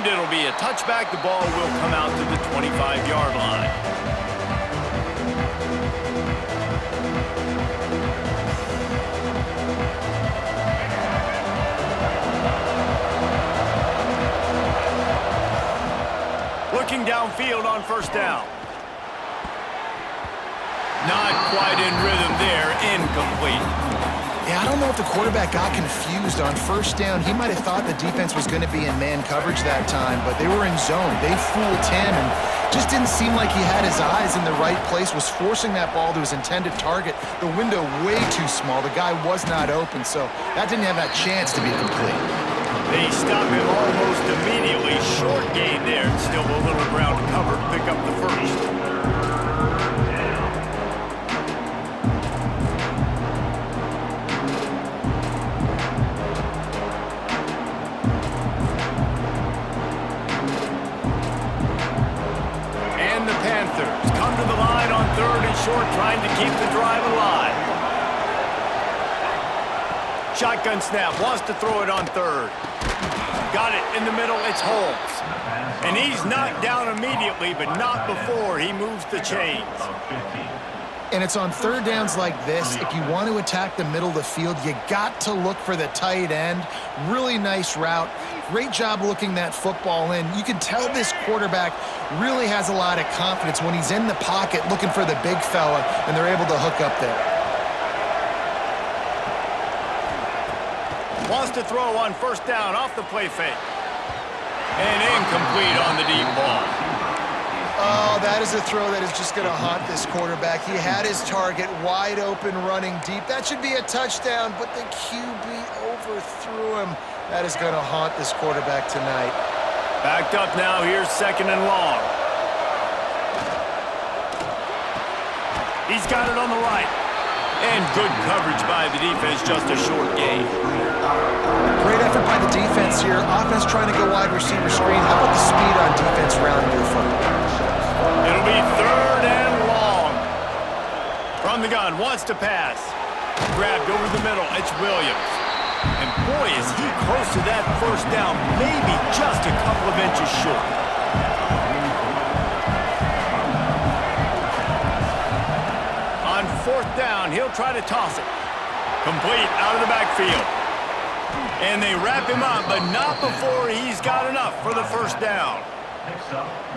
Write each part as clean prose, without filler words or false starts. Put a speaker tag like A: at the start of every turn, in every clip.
A: And it'll be a touchback. The ball will come out to the 25-yard line. Looking downfield on first down. Not quite in rhythm there. Incomplete.
B: Yeah, I don't know if the quarterback got confused on first down. He might have thought the defense was going to be in man coverage that time, but they were in zone. They fooled him and just didn't seem like he had his eyes in the right place, was forcing that ball to his intended target. The window way too small. The guy was not open, so that didn't have that chance to be complete.
A: They stop him almost immediately. Short gain there. Still a little ground to cover to pick up the first. And the Panthers come to the line on 3rd and short, trying to keep the drive alive. Shotgun snap, wants to throw it on 3rd. Got it in the middle, it's Holmes. And he's knocked down immediately, but not before he moves the chains.
B: And it's on third downs like this. If you want to attack the middle of the field, you got to look for the tight end. Really nice route. Great job looking that football in. You can tell this quarterback really has a lot of confidence when he's in the pocket looking for the big fella, and they're able to hook up there.
A: Wants to throw on first down off the play fake. And incomplete on the deep ball.
B: Oh, that is a throw that is just going to haunt this quarterback. He had his target wide open running deep. That should be a touchdown, but the QB overthrew him. That is going to haunt this quarterback tonight.
A: Backed up now. Here's 2nd and long. He's got it on the right. And good coverage by the defense, just a short gain.
B: Great effort by the defense here. Offense trying to go wide receiver screen. How about the speed on defense rallying to the football?
A: It'll be 3rd and long. From the gun, wants to pass. Grabbed over the middle, it's Williams. And boy, is he close to that first down, maybe just a couple of inches short. On 4th down, he'll try to toss it. Complete out of the backfield. And they wrap him up, but not before he's got enough for the first down.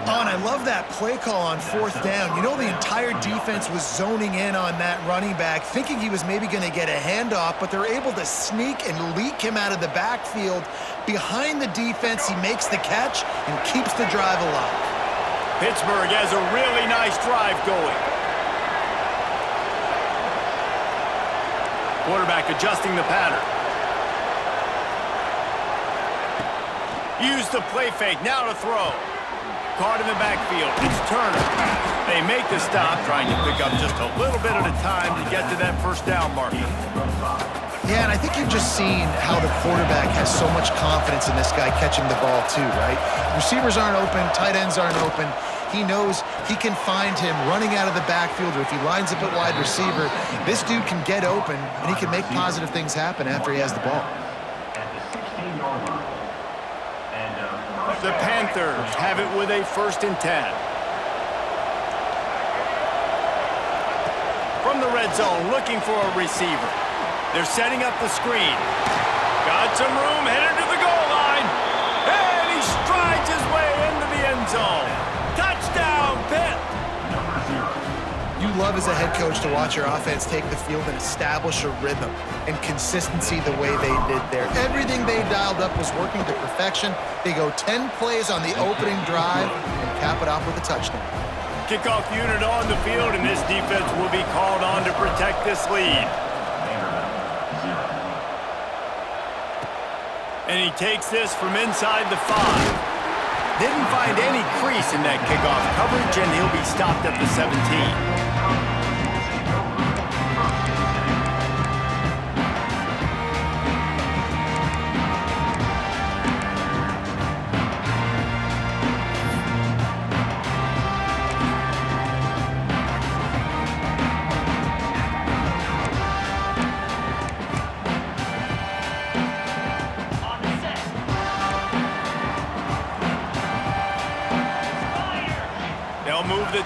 B: Oh, and I love that play call on 4th down. You know, the entire defense was zoning in on that running back, thinking he was maybe going to get a handoff, but they're able to sneak and leak him out of the backfield. Behind the defense, he makes the catch and keeps the drive alive.
A: Pittsburgh has a really nice drive going. Quarterback adjusting the pattern. Use the play fake, now to throw. Caught in the backfield, it's Turner. They make the stop, trying to pick up just a little bit at a time to get to that first down marker.
B: Yeah, and I think you've just seen how the quarterback has so much confidence in this guy catching the ball too, right? Receivers aren't open, tight ends aren't open. He knows he can find him running out of the backfield, or if he lines up at wide receiver, this dude can get open, and he can make positive things happen after he has the ball.
A: The Panthers have it with a 1st and 10. From the red zone, looking for a receiver. They're setting up the screen. Got some room, headed to the goal line. And he strides his way into the end zone. Touchdown, Pitt!
B: You love as a head coach to watch your offense take the field and establish a rhythm and consistency the way they did there. Everything they dialed up was working to perfection. They go 10 plays on the opening drive and cap it off with a touchdown.
A: Kickoff unit on the field, and this defense will be called on to protect this lead. And he takes this from inside the 5. Didn't find any crease in that kickoff coverage, and he'll be stopped at the 17.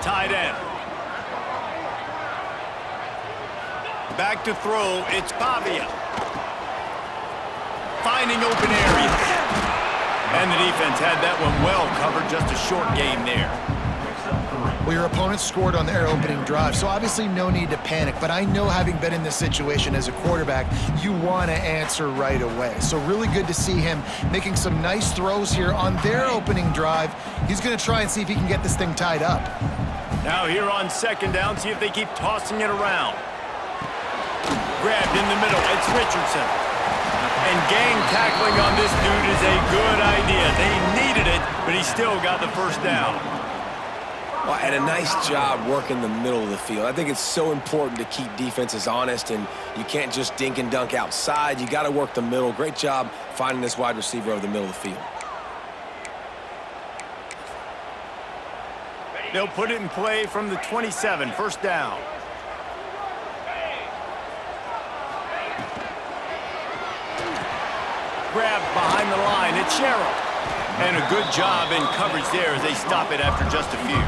A: tight end. Back to throw, it's Pavia. Finding open areas. And the defense had that one well covered, just a short game there.
B: Well, your opponent scored on their opening drive, so obviously no need to panic. But I know, having been in this situation as a quarterback, you want to answer right away. So really good to see him making some nice throws here on their opening drive. He's going to try and see if he can get this thing tied up.
A: Now here on second down, see if they keep tossing it around. Grabbed in the middle, it's Richardson. And gang tackling on this dude is a good idea. They needed it, but he still got the first down.
C: Well, and a nice job working the middle of the field. I think it's so important to keep defenses honest, and you can't just dink and dunk outside. You got to work the middle. Great job finding this wide receiver over the middle of the field.
A: They'll put it in play from the 27, first down. Grabbed behind the line, it's Sherrill. And a good job in coverage there as they stop it after just a few.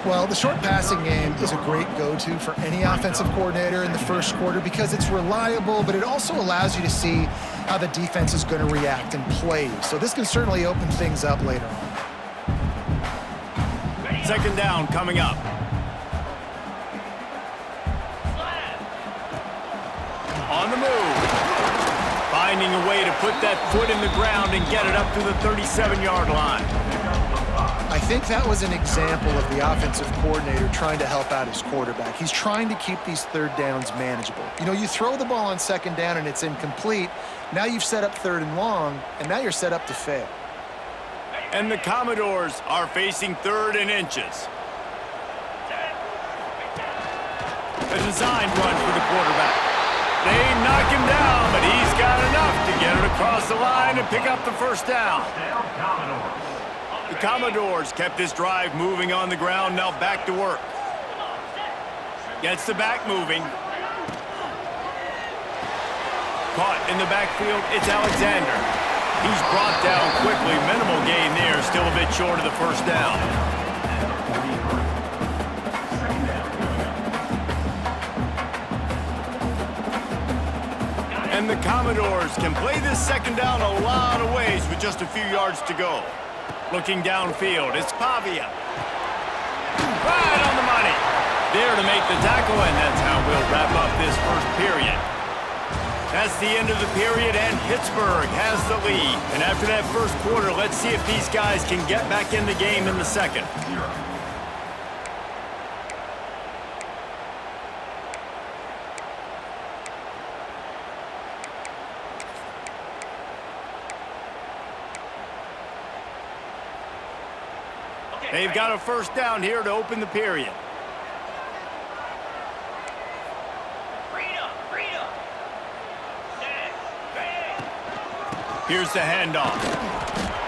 B: Well, the short passing game is a great go-to for any offensive coordinator in the first quarter because it's reliable, but it also allows you to see how the defense is going to react and play. So this can certainly open things up later on.
A: Second down coming up. On the move. Finding a way to put that foot in the ground and get it up to the 37-yard line.
B: I think that was an example of the offensive coordinator trying to help out his quarterback. He's trying to keep these third downs manageable. You know, you throw the ball on second down and it's incomplete. Now you've set up third and long, and now you're set up to fail.
A: And the Commodores are facing third and inches. A designed run for the quarterback. They knock him down, but he's got enough to get it across the line and pick up the first down. The Commodores kept this drive moving on the ground, now back to work. Gets the back moving. Caught in the backfield, it's Alexander. He's brought down quickly, minimal gain there, still a bit short of the first down. And the Commodores can play this second down a lot of ways with just a few yards to go. Looking downfield, it's Pavia. Right on the money. There to make the tackle, and that's how we'll wrap up this first period. That's the end of the period, and Pittsburgh has the lead. And after that first quarter, let's see if these guys can get back in the game in the second. They've got a first down here to open the period. Here's the handoff.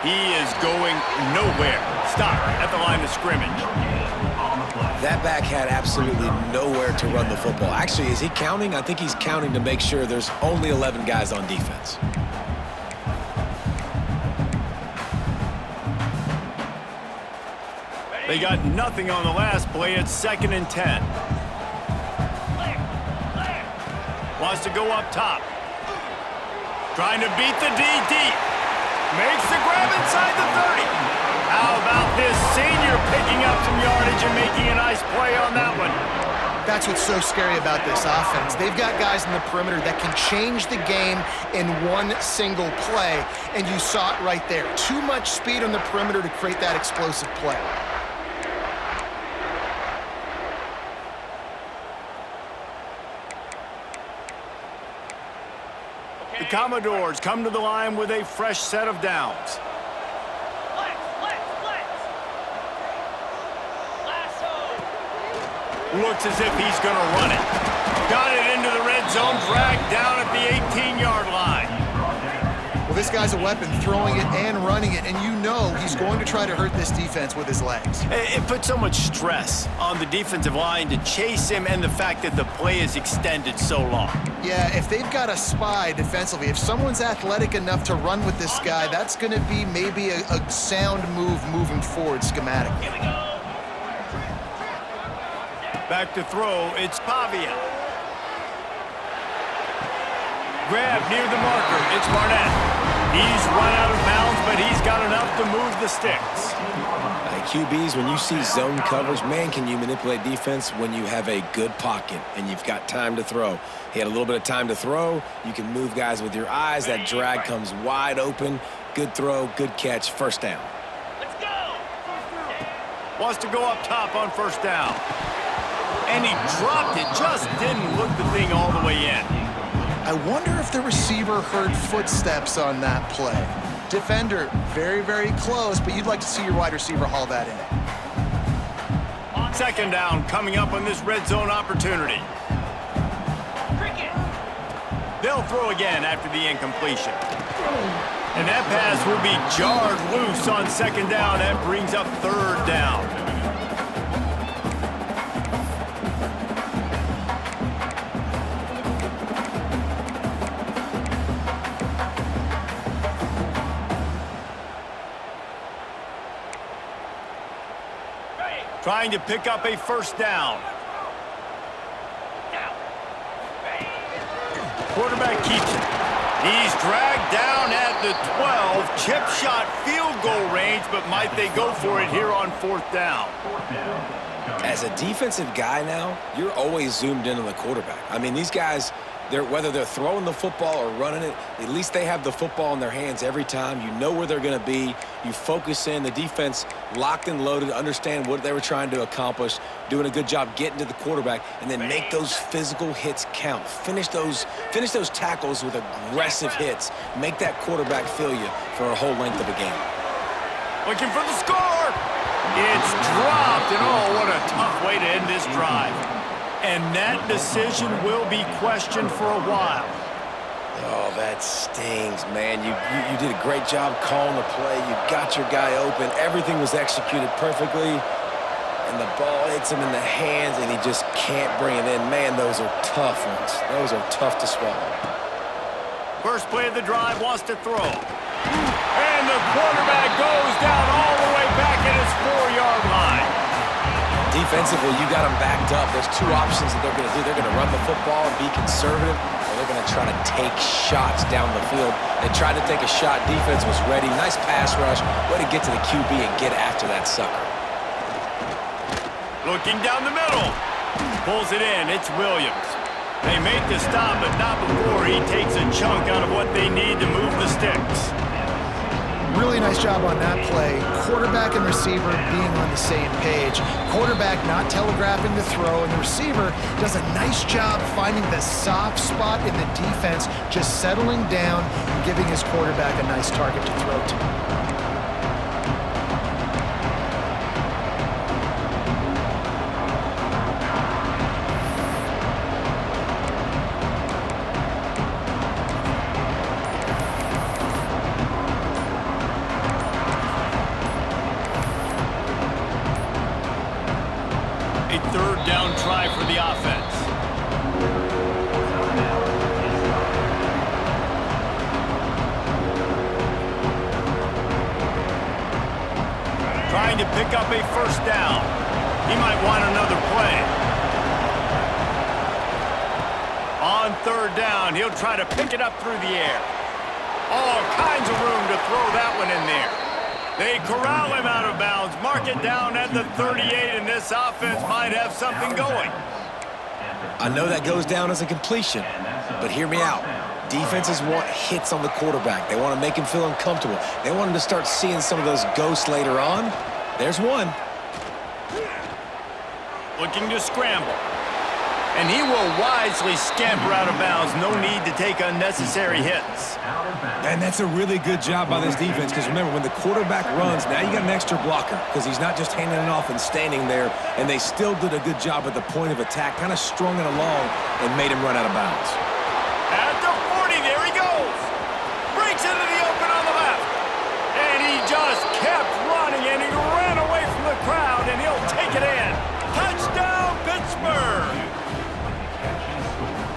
A: He is going nowhere. Stop at the line of scrimmage.
C: That back had absolutely nowhere to run the football. Actually, is he counting? I think he's counting to make sure there's only 11 guys on defense.
A: They got nothing on the last play. It's 2nd and 10. Wants to go up top. Trying to beat the D deep. Makes the grab inside the 30. How about this senior picking up some yardage and making a nice play on that one?
B: That's what's so scary about this offense. They've got guys in the perimeter that can change the game in one single play, and you saw it right there. Too much speed on the perimeter to create that explosive play.
A: The Commodores come to the line with a fresh set of downs. Looks as if he's going to run it. Got it into the red zone, dragged down at the 18-yard line.
B: Well, this guy's a weapon, throwing it and running it, and you know he's going to try to hurt this defense with his legs.
A: It puts so much stress on the defensive line to chase him, and the fact that the play is extended so long.
B: Yeah, if they've got a spy defensively, if someone's athletic enough to run with this guy, that's going to be maybe a sound move moving forward schematically.
A: Back to throw, it's Pavia. Grab near the marker, it's Barnett. He's run out of bounds, but he's got enough to move the sticks.
C: QBs, when you see zone coverage, man, can you manipulate defense when you have a good pocket and you've got time to throw. He had a little bit of time to throw. You can move guys with your eyes. That drag comes wide open. Good throw, good catch, first down.
A: Let's go! Wants to go up top on first down. And he dropped it, just didn't look the thing all the way in.
B: I wonder if the receiver heard footsteps on that play. Defender, very, very close, but you'd like to see your wide receiver haul that in.
A: Second down coming up on this red zone opportunity. They'll throw again after the incompletion. And that pass will be jarred loose on second down. That brings up third down. Trying to pick up a first down. Quarterback keeps it. He's dragged down at the 12. Chip shot field goal range, but might they go for it here on fourth down?
C: As a defensive guy now, you're always zoomed in on the quarterback. I mean, these guys, whether they're throwing the football or running it, at least they have the football in their hands every time. You know where they're going to be. You focus in. The defense locked and loaded, understand what they were trying to accomplish, doing a good job getting to the quarterback, and then make those physical hits count. Finish those tackles with aggressive hits. Make that quarterback feel you for a whole length of a game.
A: Looking for the score. It's dropped, and oh, what a tough way to end this drive. And that decision will be questioned for a while.
C: Oh, that stings, man. You did a great job calling the play. You got your guy open. Everything was executed perfectly. And the ball hits him in the hands, and he just can't bring it in. Man, those are tough ones. Those are tough to swallow.
A: First play of the drive, wants to throw. And the quarterback goes down all the way back at his 4-yard line.
C: Defensively, you got them backed up. There's two options that they're going to do. They're going to run the football and be conservative, or they're going to try to take shots down the field. They tried to take a shot. Defense was ready. Nice pass rush. Way to get to the QB and get after that sucker.
A: Looking down the middle. Pulls it in. It's Williams. They make the stop, but not before he takes a chunk out of what they need to move the sticks.
B: Really nice job on that play. Quarterback and receiver being on the same page. Quarterback not telegraphing the throw, and the receiver does a nice job finding the soft spot in the defense, just settling down and giving his quarterback a nice target to throw to.
A: Third down try for the offense. Trying to pick up a first down. He might want another play. On third down, he'll try to pick it up through the air. All kinds of room to throw that one in there. They corral him out of bounds, mark it down at the 38, and this offense might have something going.
C: I know that goes down as a completion, but hear me out. Defenses want hits on the quarterback. They want to make him feel uncomfortable. They want him to start seeing some of those ghosts later on. There's one.
A: Looking to scramble. And he will wisely scamper out of bounds. No need to take unnecessary hits.
C: And that's a really good job by this defense, because remember, when the quarterback runs, now you got an extra blocker, because he's not just handing it off and standing there, and they still did a good job at the point of attack, kind of strung it along and made him run out of bounds.
A: At the 40, there he goes. Breaks into the open on the left. And he just kept running, and he ran away from the crowd, and he'll take it in. Touchdown, Pittsburgh!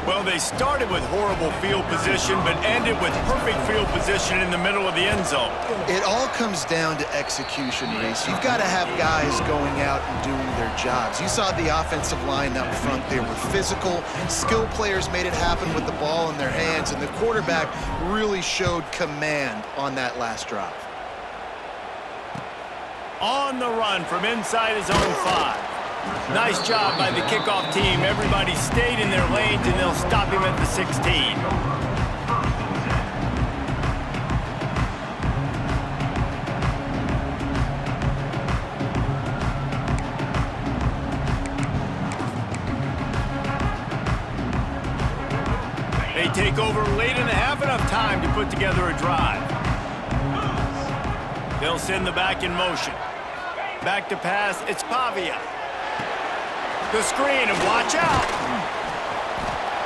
A: Well, they started with horrible field position, but ended with perfect field position in the middle of the end zone.
B: It all comes down to execution, Reese. You've got to have guys going out and doing their jobs. You saw the offensive line up front. They were physical. Skill players made it happen with the ball in their hands, and the quarterback really showed command on that last drive.
A: On the run from inside his own 5. Nice job by the kickoff team. Everybody stayed in their lanes, and they'll stop him at the 16. They take over late in the half, enough time to put together a drive. They'll send the back in motion. Back to pass, it's Pavia. The screen, and watch out.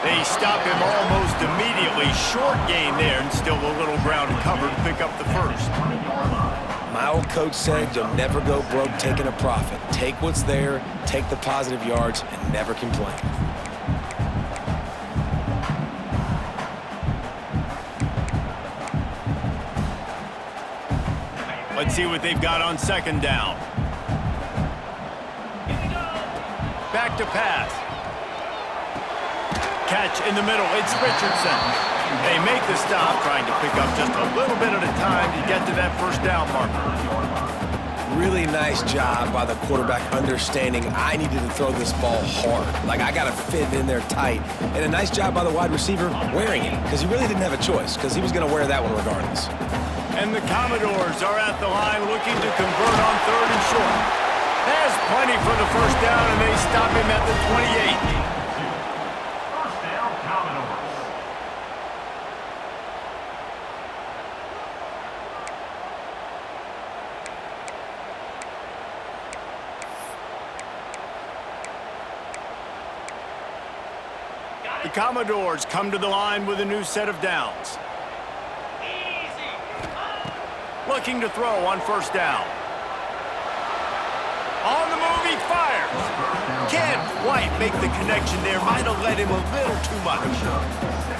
A: They stop him almost immediately. Short gain there, and still a little ground covered to pick up the first.
C: My old coach said you'll never go broke taking a profit. Take what's there, take the positive yards, and never complain.
A: Let's see what they've got on second down. Back to pass. Catch in the middle. It's Richardson. They make the stop, trying to pick up just a little bit at a time to get to that first down marker.
C: Really nice job by the quarterback understanding I needed to throw this ball hard. Like, I got to fit in there tight. And a nice job by the wide receiver wearing it, because he really didn't have a choice, because he was going to wear that one regardless.
A: And the Commodores are at the line looking to convert on 3rd and short. There's plenty for the first down, and they stop him at the 28.
D: First down, Commodores.
A: The Commodores come to the line with a new set of downs. Looking to throw on first down. On the move, he fires. Can't quite make the connection there. Might have let him a little too much.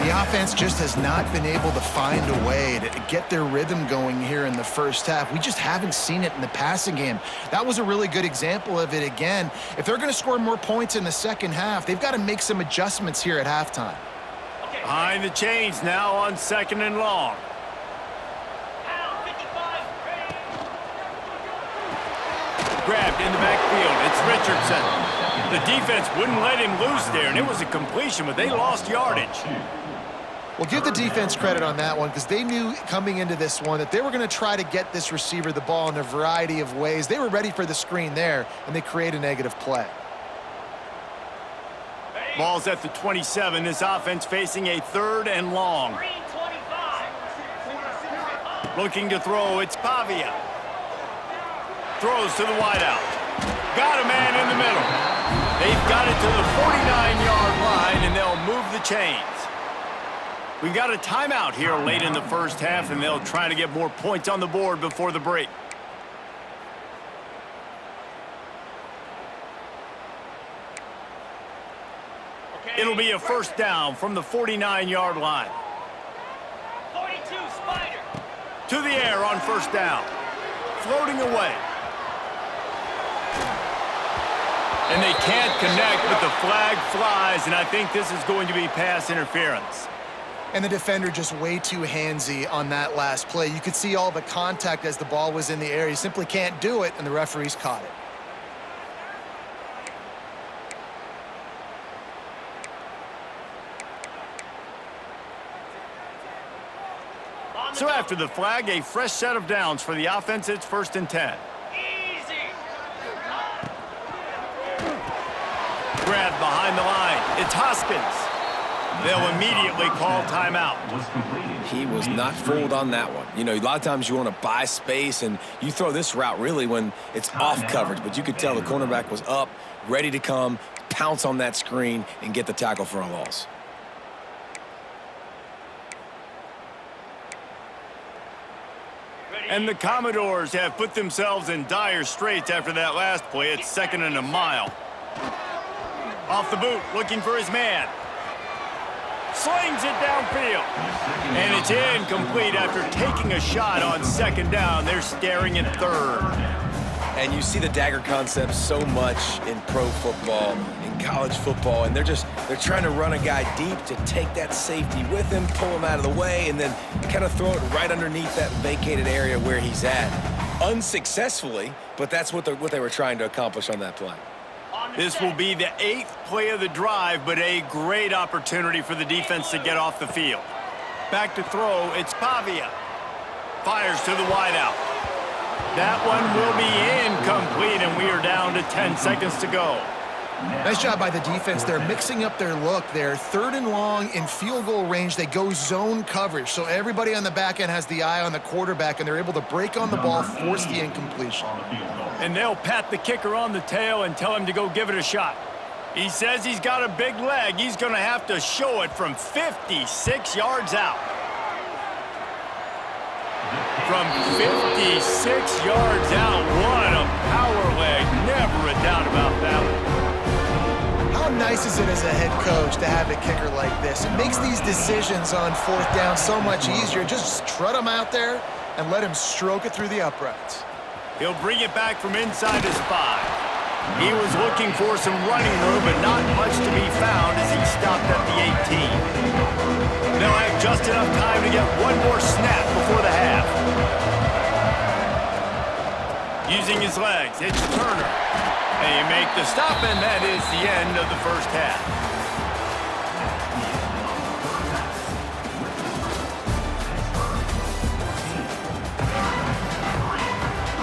B: The offense just has not been able to find a way to get their rhythm going here in the first half. We just haven't seen it in the passing game. That was a really good example of it again. If they're going to score more points in the second half, they've got to make some adjustments here at halftime.
A: Behind the chains now on 2nd and long. Grabbed in the backfield. It's Richardson. The defense wouldn't let him loose there, and it was a completion, but they lost yardage.
B: Well, give the defense credit on that one, because they knew coming into this one that they were going to try to get this receiver the ball in a variety of ways. They were ready for the screen there, and they create a negative play.
A: Ball's at the 27. This offense facing a 3rd and long. Looking to throw. It's Pavia. Throws to the wideout. Got a man in the middle. They've got it to the 49-yard line, and they'll move the chains. We've got a timeout here late in the first half, and they'll try to get more points on the board before the break. It'll be a first down from the 49-yard line.
E: 42, Spider.
A: To the air on first down. Floating away. And they can't connect, but the flag flies, and I think this is going to be pass interference.
B: And the defender just way too handsy on that last play. You could see all the contact as the ball was in the air. He simply can't do it, and the referees caught it.
A: So after the flag, a fresh set of downs for the offense. It's 1st and 10. Grabbed behind the line. It's Hoskins. They'll immediately call timeout.
C: He was not fooled on that one. You know, a lot of times you want to buy space, and you throw this route really when it's off coverage. But you could tell the cornerback was up, ready to come, pounce on that screen, and get the tackle for a loss.
A: And the Commodores have put themselves in dire straits after that last play. It's 2nd and a mile. Off the boot, looking for his man. Slings it downfield. And it's incomplete after taking a shot on second down. They're staring at third.
C: And you see the dagger concept so much in pro football, in college football, and they're trying to run a guy deep to take that safety with him, pull him out of the way, and then kind of throw it right underneath that vacated area where he's at. Unsuccessfully, but that's what they were trying to accomplish on that play.
A: This will be the 8th play of the drive, but a great opportunity for the defense to get off the field. Back to throw, it's Pavia. Fires to the wideout. That one will be incomplete, and we are down to 10 seconds to go.
B: Nice job by the defense. They're mixing up their look. They're 3rd and long in field goal range. They go zone coverage, so everybody on the back end has the eye on the quarterback, and they're able to break on the ball, force the incompletion.
A: And they'll pat the kicker on the tail and tell him to go give it a shot. He says he's got a big leg. He's going to have to show it from 56 yards out. From 56 yards out, what a power leg. Never a doubt about that one.
B: How nice is it as a head coach to have a kicker like this? It makes these decisions on 4th down so much easier. Just trot him out there and let him stroke it through the uprights.
A: He'll bring it back from inside his 5. He was looking for some running room, but not much to be found as he stopped at the 18. They'll have just enough time to get one more snap before the half. Using his legs, it's Turner. They make the stop, and that is the end of the first half.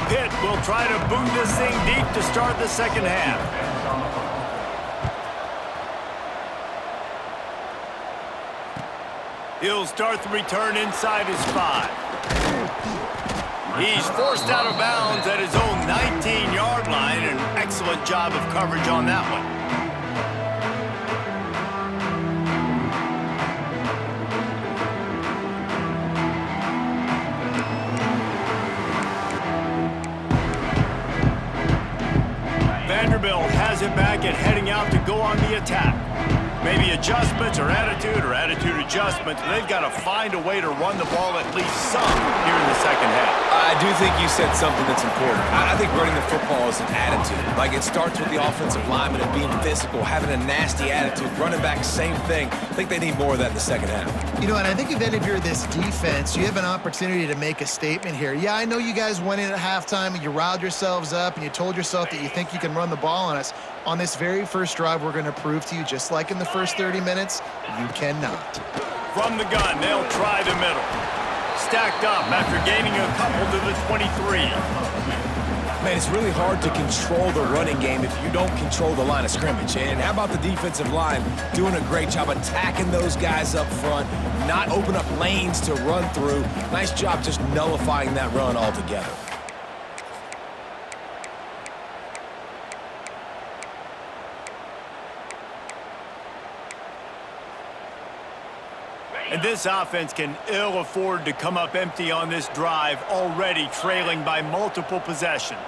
A: Pitt will try to boot this thing deep to start the second half. He'll start the return inside his 5. He's forced out of bounds at his own 19-yard line. An excellent job of coverage on that one. Vanderbilt has it back and heading out to go on the attack. Maybe adjustments or attitude adjustments. They've got to find a way to run the ball at least some here in the second half.
C: I do think you said something that's important. I think running the football is an attitude. Like, it starts with the offensive lineman and being physical, having a nasty attitude. Running back, same thing. I think they need more of that in the second half.
B: You know, and I think if you're this defense, you have an opportunity to make a statement here. Yeah, I know you guys went in at halftime and you riled yourselves up and you told yourself that you think you can run the ball on us. On this very first drive, we're going to prove to you, just like in the first 30 minutes, you cannot.
A: From the gun, they'll try the middle. Stacked up after gaining a couple to the 23.
C: Man, it's really hard to control the running game if you don't control the line of scrimmage. And how about the defensive line doing a great job attacking those guys up front, not open up lanes to run through. Nice job just nullifying that run altogether.
A: And this offense can ill afford to come up empty on this drive, already trailing by multiple possessions.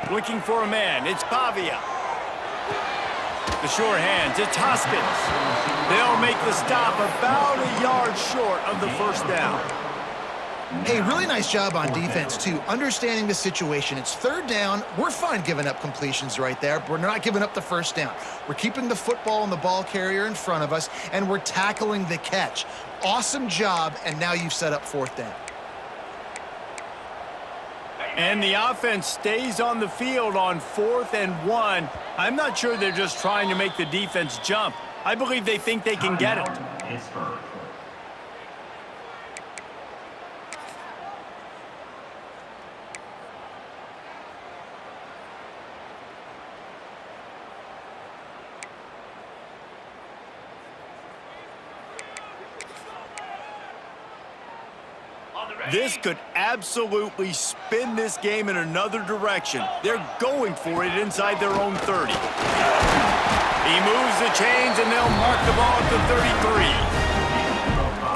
A: Looking for a man, it's Pavia. The sure hands, it's Hoskins. They'll make the stop about a yard short of the first down.
B: Hey, really nice job on defense, too, understanding the situation. It's 3rd down. We're fine giving up completions right there, but we're not giving up the first down. We're keeping the football and the ball carrier in front of us, and we're tackling the catch. Awesome job, and now you've set up 4th down.
A: And the offense stays on the field on 4th and 1. I'm not sure they're just trying to make the defense jump. I believe they think they can get it. This could absolutely spin this game in another direction. They're going for it inside their own 30. He moves the chains, and they'll mark the ball at the 33.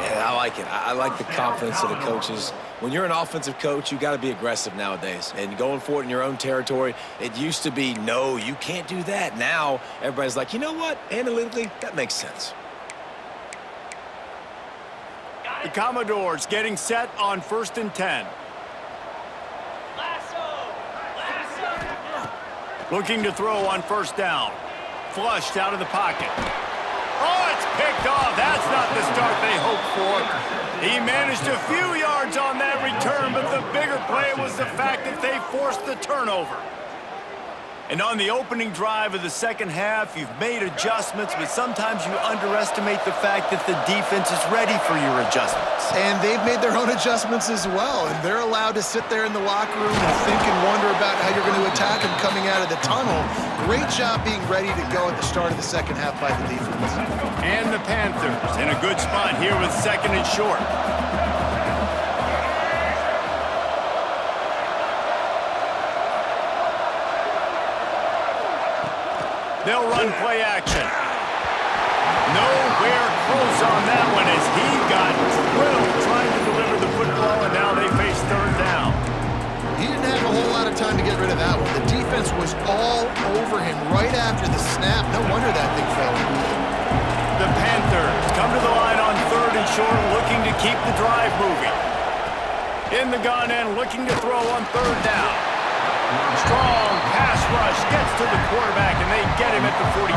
C: Yeah, I like it. I like the confidence of the coaches. When you're an offensive coach, you got to be aggressive nowadays. And going for it in your own territory, it used to be, no, you can't do that. Now, everybody's like, you know what? Analytically, that makes sense.
A: The Commodores getting set on 1st and 10. Looking to throw on 1st down. Flushed out of the pocket. Oh, it's picked off. That's not the start they hoped for. He managed a few yards on that return, but the bigger play was the fact that they forced the turnover. And on the opening drive of the second half, you've made adjustments, but sometimes you underestimate the fact that the defense is ready for your adjustments.
B: And they've made their own adjustments as well, and they're allowed to sit there in the locker room and think and wonder about how you're going to attack them coming out of the tunnel. Great job being ready to go at the start of the second half by the defense.
A: And the Panthers in a good spot here with 2nd and short. They'll run play action. Nowhere close on that one as he got drilled trying to deliver the football, and now they face 3rd down.
B: He didn't have a whole lot of time to get rid of that one. The defense was all over him right after the snap. No wonder that thing fell.
A: The Panthers come to the line on 3rd and short, looking to keep the drive moving. In the gun and looking to throw on 3rd down. Strong pass rush gets to the quarterback, and they get him at the 46.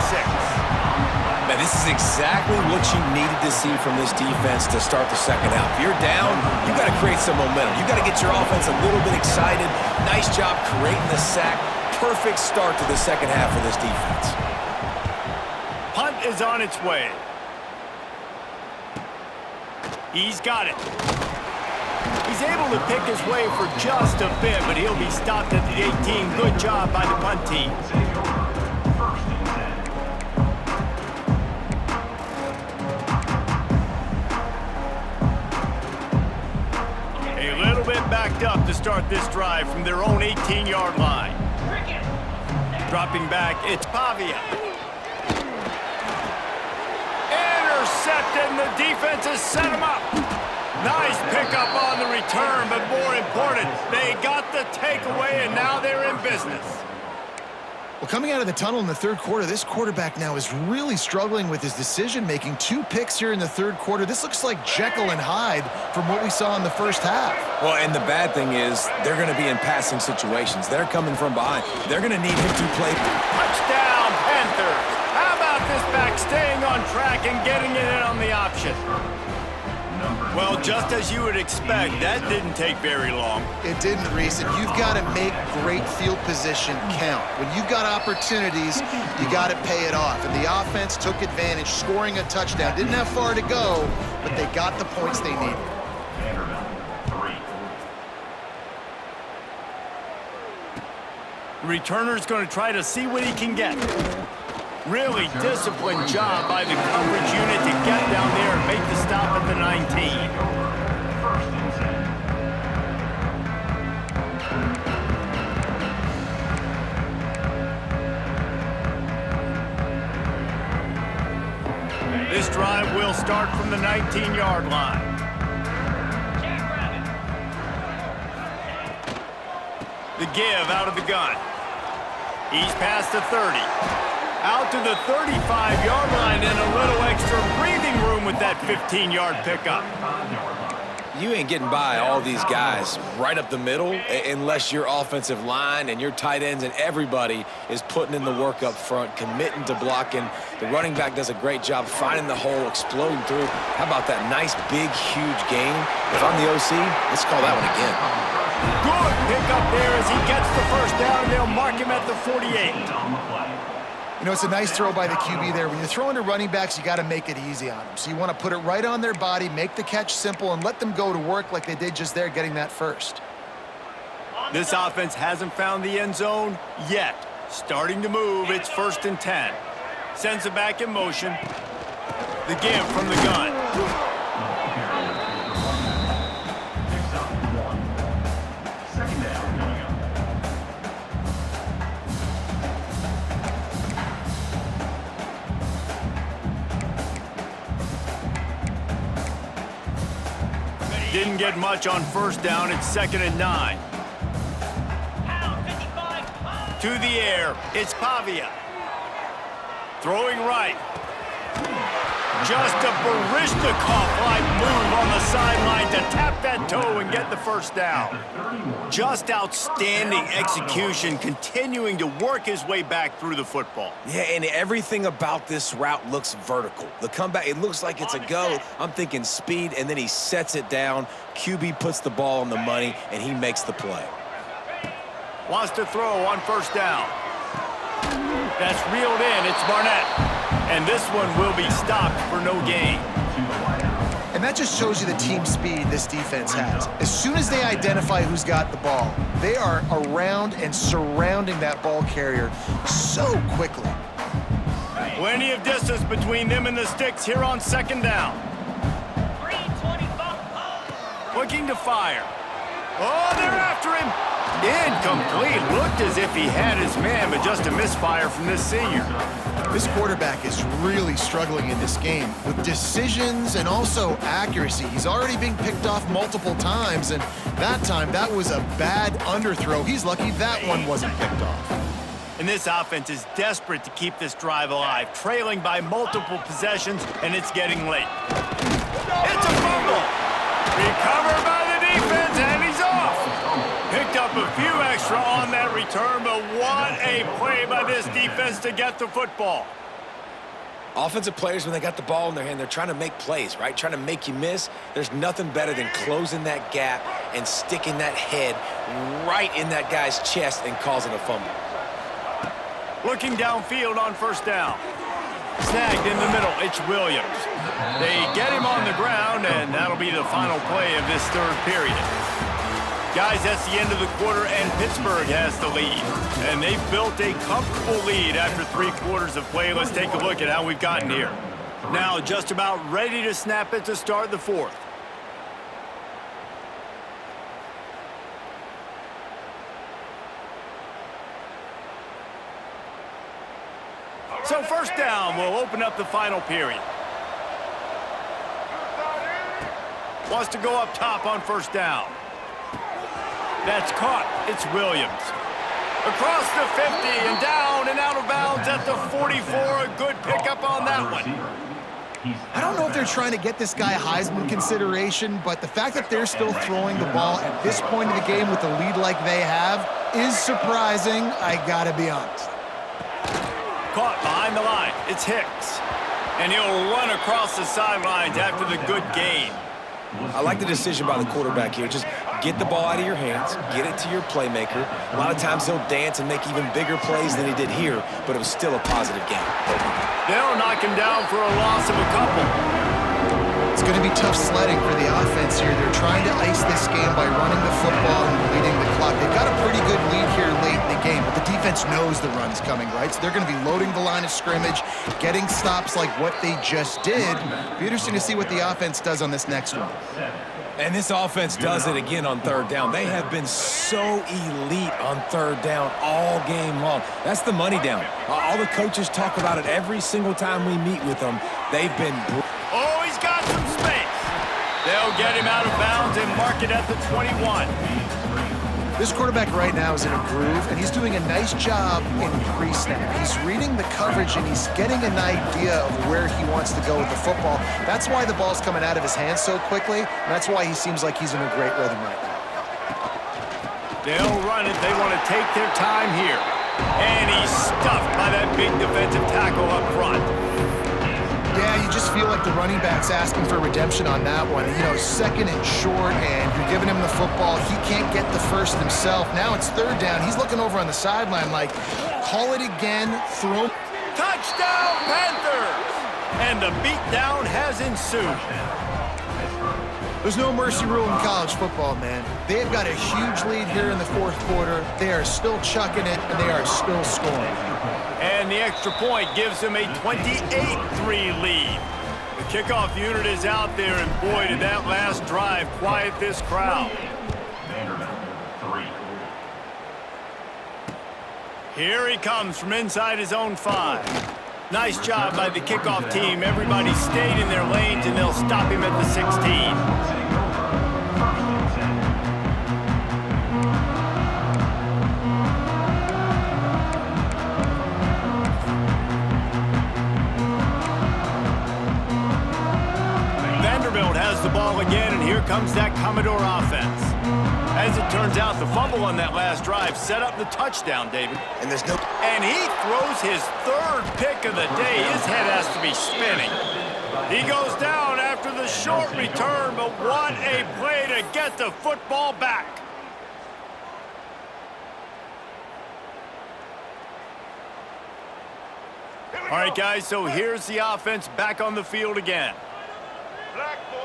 C: Man, this is exactly what you needed to see from this defense to start the second half. If you're down, you got to create some momentum. You got to get your offense a little bit excited. Nice job creating the sack. Perfect start to the second half of this defense.
A: Punt is on its way. He's got it. He's able to pick his way for just a bit, but he'll be stopped at the 18. Good job by the punt team. A little bit backed up to start this drive from their own 18-yard line. Dropping back, it's Pavia. Intercepted, and the defense has set him up. Nice pickup on the return, but more important, they got the takeaway, and now they're in business.
B: Well, coming out of the tunnel in the 3rd quarter, this quarterback now is really struggling with his decision-making. 2 picks here in the 3rd quarter. This looks like Jekyll and Hyde from what we saw in the first half.
C: Well, and the bad thing is they're going to be in passing situations. They're coming from behind. They're going to need him to play.
A: Touchdown, Panthers. How about this back staying on track and getting it in on the option? Well, just as you would expect, that didn't take very long.
B: It didn't, Reese, and you've got to make great field position count. When you've got opportunities, you got to pay it off. And the offense took advantage, scoring a touchdown. Didn't have far to go, but they got the points they needed.
A: The returner's going to try to see what he can get. Really disciplined job by the coverage unit to get down there and make the stop at the 19. This drive will start from the 19-yard line. The give out of the gun. He's past the 30. Out to the 35-yard line and a little extra breathing room with that 15-yard pickup.
C: You ain't getting by all these guys right up the middle unless your offensive line and your tight ends and everybody is putting in the work up front, committing to blocking. The running back does a great job finding the hole, exploding through. How about that nice, big, huge gain? If I'm the OC, let's call that one again.
A: Good pickup there as he gets the first down, and they'll mark him at the 48.
B: You know, it's a nice throw by the QB there. When you're throwing to running backs, you got to make it easy on them. So you want to put it right on their body, make the catch simple, and let them go to work like they did just there, getting that first.
A: This offense hasn't found the end zone yet. Starting to move, it's 1st and 10. Sends it back in motion. The give from the gun. didn't get much on first down. It's 2nd and 9.
E: Pound 55.
A: To the air, it's Pavia. Throwing right. Just a Baryshnikov-like move on the sideline to tap that toe and get the first down. Just outstanding execution, continuing to work his way back through the football.
C: Yeah, and everything about this route looks vertical. The comeback, it looks like it's a go. I'm thinking speed, and then he sets it down. QB puts the ball on the money, and he makes the play.
A: Wants to throw on first down. That's reeled in. It's Barnett. And this one will be stopped for no gain.
B: And that just shows you the team speed this defense has. As soon as they identify who's got the ball, they are around and surrounding that ball carrier so quickly.
A: Plenty of distance between them and the sticks here on 2nd down.
E: 325.
A: Looking to fire. Oh, they're after him. Incomplete. Looked as if he had his man, but just a misfire from this senior.
B: This quarterback is really struggling in this game with decisions and also accuracy. He's already being picked off multiple times, and that time, that was a bad underthrow. He's lucky that one wasn't picked off.
A: And this offense is desperate to keep this drive alive, trailing by multiple possessions, and it's getting late. It's a fumble. Recovered by the defense, and he's off. Picked up a few extra on that return, but what a play by this defense to get the football.
C: Offensive players, when they got the ball in their hand, they're trying to make plays, right? Trying to make you miss. There's nothing better than closing that gap and sticking that head right in that guy's chest and causing a fumble.
A: Looking downfield on first down. Snagged in the middle, it's Williams. They get him on the ground, and that'll be the final play of this 3rd period. Guys, that's the end of the quarter, and Pittsburgh has the lead. And they've built a comfortable lead after 3 quarters of play. Let's take a look at how we've gotten here. Now, just about ready to snap it to start the 4th. So 1st down will open up the final period. Wants to go up top on 1st down. That's caught. It's Williams. Across the 50 and down and out of bounds at the 44. A good pickup on that one.
B: I don't know if they're trying to get this guy Heisman consideration, but the fact that they're still throwing the ball at this point of the game with the lead like they have is surprising, I gotta be honest.
A: Caught behind the line. It's Hicks. And he'll run across the sidelines after the good gain.
C: I like the decision by the quarterback here. Just get the ball out of your hands, get it to your playmaker. A lot of times he'll dance and make even bigger plays than he did here, but it was still a positive game.
A: They'll knock him down for a loss of a couple.
B: It's going to be tough sledding for the offense here. They're trying to ice this game by running the football and bleeding the clock. They've got a pretty good lead here late in the game, but the defense knows the run's coming, right? So they're going to be loading the line of scrimmage, getting stops like what they just did. Be interesting to see what the offense does on this next one.
C: And this offense does it again on 3rd down. They have been so elite on 3rd down all game long. That's the money down. All the coaches talk about it every single time we meet with them. They've been...
A: Oh, he's got some space. They'll get him out of bounds and mark it at the 21.
B: This quarterback right now is in a groove, and he's doing a nice job in pre-snap. He's reading the coverage, and he's getting an idea of where he wants to go with the football. That's why the ball's coming out of his hands so quickly, and that's why he seems like he's in a great rhythm right now.
A: They'll run it. They want to take their time here. And he's stuffed by that big defensive tackle up front.
B: Yeah, you just feel like the running back's asking for redemption on that one. You know, 2nd and short, and you're giving him the football. He can't get the first himself. Now it's 3rd down. He's looking over on the sideline like, call it again, throw.
A: Touchdown, Panthers! And the beatdown has ensued.
B: There's no mercy rule in college football, man. They've got a huge lead here in the 4th quarter. They are still chucking it, and they are still scoring.
A: And the extra point gives them a 28-3 lead. The kickoff unit is out there, and boy, did that last drive quiet this crowd. Here he comes from inside his own 5. Nice job by the kickoff team. Everybody stayed in their lanes, and they'll stop him at the 16. ball again, and here comes that Commodore offense. As it turns out, the fumble on that last drive set up the touchdown, David.
B: And there's no...
A: And he throws his third pick of the day. His head has to be spinning. He goes down after the short return, but what a play to get the football back. All right, guys, so here's the offense back on the field again.
D: Black 14.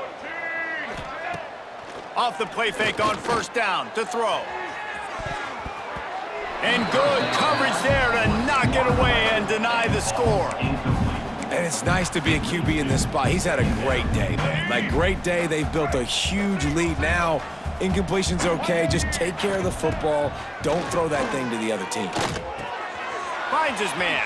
A: Off the play fake on first down to throw. And good coverage there to knock it away and deny the score.
C: And it's nice to be a QB in this spot. He's had a great day, man. Like, great day. They've built a huge lead. Now, incompletion's okay. Just take care of the football. Don't throw that thing to the other team.
A: Finds his man.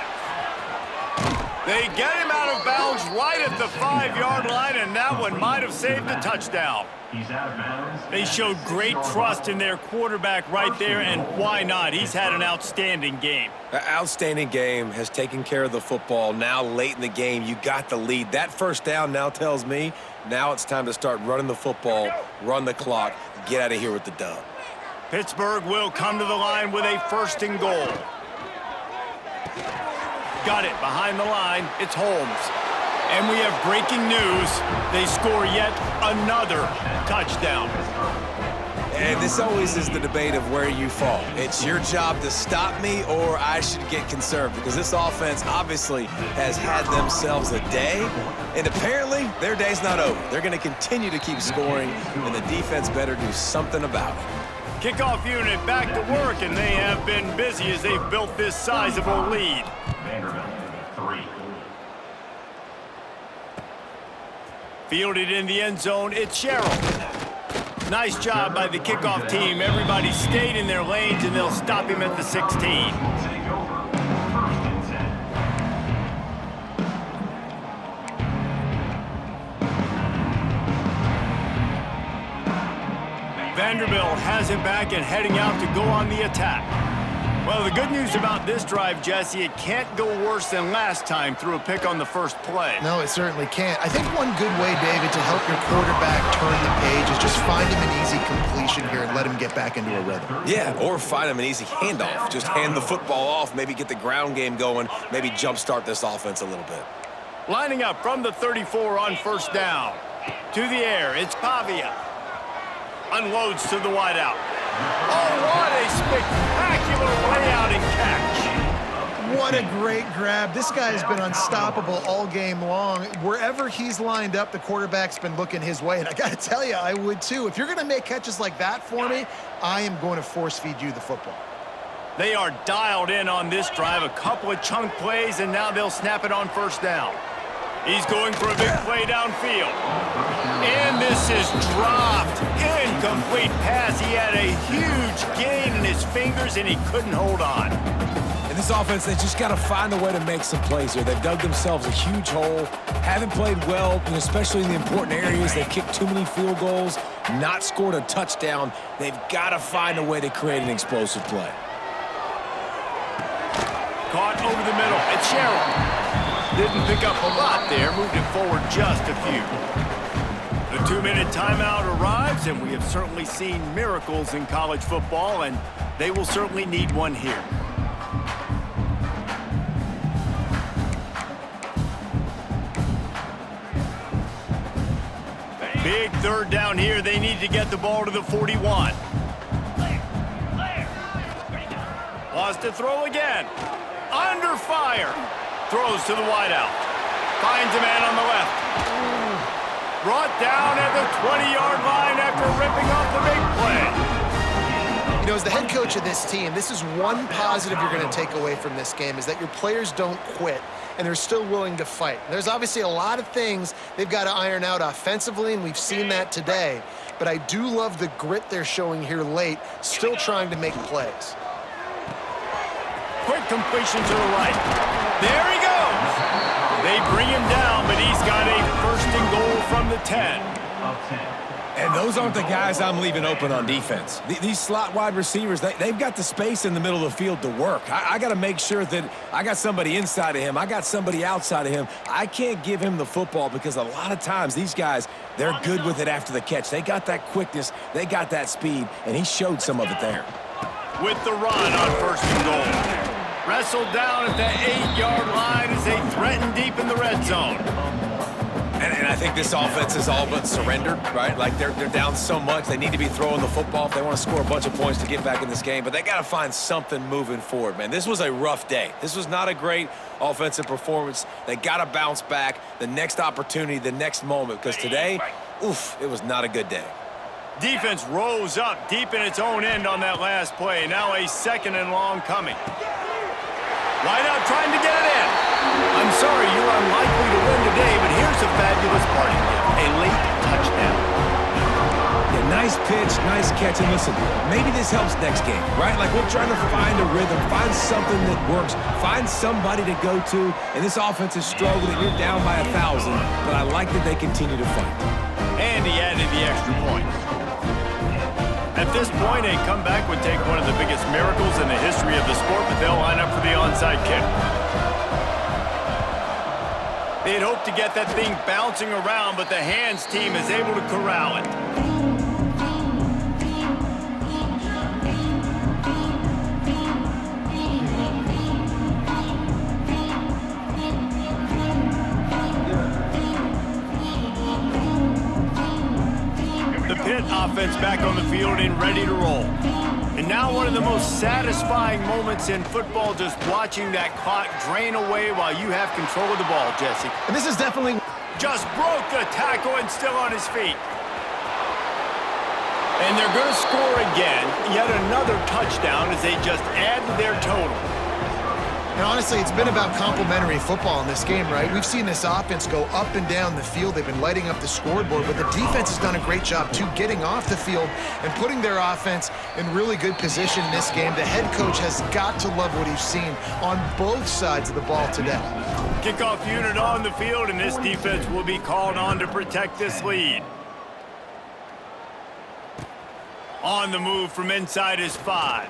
A: They get him out of bounds right at the 5-yard line, and that one might have saved the touchdown.
D: He's out of bounds.
A: They showed great trust in their quarterback right there, and why not? He's had an outstanding game.
C: An outstanding game, has taken care of the football. Now, late in the game, you got the lead. That first down now tells me now it's time to start running the football, run the clock, get out of here with the dub.
A: Pittsburgh will come to the line with a 1st and goal. Got it behind the line. It's Holmes. And we have breaking news. They score yet another touchdown.
C: And this always is the debate of where you fall. It's your job to stop me, or I should get conserved, because this offense obviously has had themselves a day, and apparently their day's not over. They're going to continue to keep scoring, and the defense better do something about it.
A: Kickoff unit back to work, and they have been busy as they've built this sizable lead.
D: Vanderbilt 3.
A: Fielded in the end zone, it's Sherrill. Nice job by the kickoff team. Everybody stayed in their lanes, and they'll stop him at the 16.
D: Take over. 1st and 10.
A: Vanderbilt has it back and heading out to go on the attack. Well, the good news about this drive, Jesse, it can't go worse than last time through a pick on the first play.
B: No, it certainly can't. I think one good way, David, to help your quarterback turn the page is just find him an easy completion here and let him get back into a rhythm.
C: Yeah, or find him an easy handoff. Just hand the football off, maybe get the ground game going, maybe jumpstart this offense a little bit.
A: Lining up from the 34 on first down. To the air, it's Pavia. Unloads to the wideout. Oh, what a spectacular layout and catch.
B: What a great grab. This guy has been unstoppable all game long. Wherever he's lined up, the quarterback's been looking his way. And I got to tell you, I would too. If you're going to make catches like that for me, I am going to force feed you the football.
A: They are dialed in on this drive. A couple of chunk plays, and now they'll snap it on first down. He's going for a big play downfield. And this is dropped. Incomplete pass. He had a huge gain in his fingers, and he couldn't hold on.
C: In this offense, they just got to find a way to make some plays here. They've dug themselves a huge hole, haven't played well, and especially in the important areas. They've kicked too many field goals, not scored a touchdown. They've got to find a way to create an explosive play.
A: Caught over the middle. It's Sherrill. Didn't pick up a lot there. Moved it forward just a few. The 2-minute timeout arrives, and we have certainly seen miracles in college football, and they will certainly need one here. Big third down here. They need to get the ball to the 41. Lost to throw again. Under fire. Throws to the wideout. Finds a man on the left. Brought down at the 20-yard line after ripping off the big play.
B: You know, as the head coach of this team, this is one positive you're going to take away from this game, is that your players don't quit, and they're still willing to fight. There's obviously a lot of things they've got to iron out offensively, and we've seen that today. But I do love the grit they're showing here late, still trying to make plays.
A: Quick completion to the right. There he goes. They bring him down, but he's got a 1st and goal from the the 10.
D: of 10.
C: And those aren't the guys I'm leaving open on defense. These slot wide receivers, they've got the space in the middle of the field to work. I got to make sure that I got somebody inside of him. I got somebody outside of him. I can't give him the football because a lot of times these guys, they're good with it after the catch. They got that quickness. They got that speed, and he showed some of it there.
A: With the run on 1st and goal. Wrestled down at the 8-yard line as they threaten deep in the red zone.
C: And I think this offense is all but surrendered, right? Like they're down so much, they need to be throwing the football if they want to score a bunch of points to get back in this game. But they got to find something moving forward, man. This was a rough day. This was not a great offensive performance. They got to bounce back the next opportunity, the next moment, because today, oof, it was not a good day.
A: Defense rose up deep in its own end on that last play. Now a 2nd and long coming. Wide out trying to get it in. I'm sorry you're unlikely to win today, but here's a fabulous parting gift. A late touchdown.
C: Yeah, nice pitch, nice catch. And listen, maybe this helps next game, right? Like we're trying to find a rhythm, find something that works, find somebody to go to. And this offense is struggling. You're down by 1,000, but I like that they continue to fight.
A: And he added the extra point. At this point, a comeback would take one of the biggest miracles in the history of the sport, but they'll line up for the onside kick. They'd hoped to get that thing bouncing around, but the hands team is able to corral it. Offense back on the field and ready to roll. And now one of the most satisfying moments in football, just watching that clock drain away while you have control of the ball, Jesse.
B: And this is definitely...
A: Just broke the tackle and still on his feet. And they're going to score again. Yet another touchdown as they just add to their total.
B: And honestly, it's been about complementary football in this game, right? We've seen this offense go up and down the field. They've been lighting up the scoreboard, but the defense has done a great job, too, getting off the field and putting their offense in really good position in this game. The head coach has got to love what he's seen on both sides of the ball today.
A: Kickoff unit on the field, and this defense will be called on to protect this lead. On the move from inside his 5.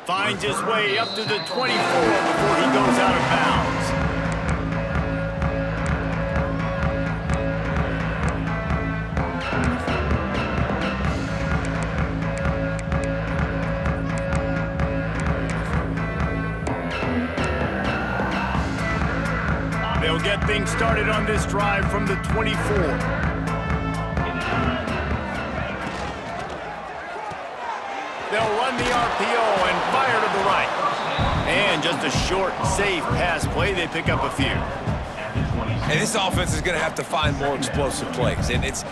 A: Finds his way up to the 24 before he goes out of bounds. They'll get things started on this drive from the 24. They'll run the RPO and fire to the right. And just a short, safe pass play. They pick up a few.
C: And this offense is going to have to find more explosive plays. And it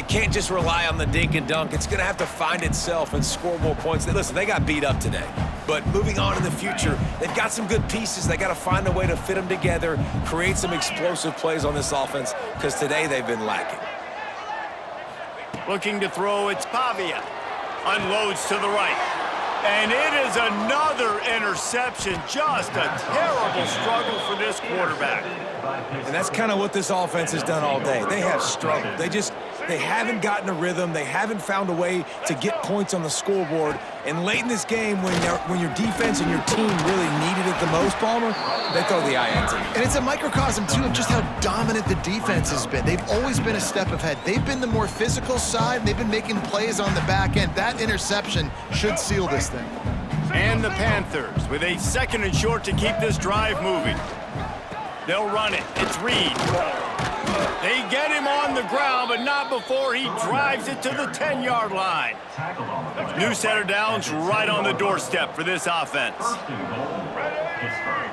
C: can't just rely on the dink and dunk. It's going to have to find itself and score more points. Listen, they got beat up today. But moving on in the future, they've got some good pieces. They got to find a way to fit them together, create some explosive plays on this offense, because today they've been lacking.
A: Looking to throw, it's Pavia. Unloads to the right. And it is another interception. Just a terrible struggle for this quarterback.
C: And that's kind of what this offense has done all day. They have struggled. They haven't gotten a rhythm. They haven't found a way to get points on the scoreboard. And late in this game, when your defense and your team really needed it the most, Palmer, they throw the INT.
B: And it's a microcosm, too, of just how dominant the defense has been. They've always been a step ahead. They've been the more physical side. They've been making plays on the back end. That interception should seal this thing.
A: And the Panthers with a 2nd and short to keep this drive moving. They'll run it. It's Reed. They get him on the ground, but not before he drives it to the 10-yard line. New set of downs right on the doorstep for this offense.
D: 1st and goal, Pittsburgh.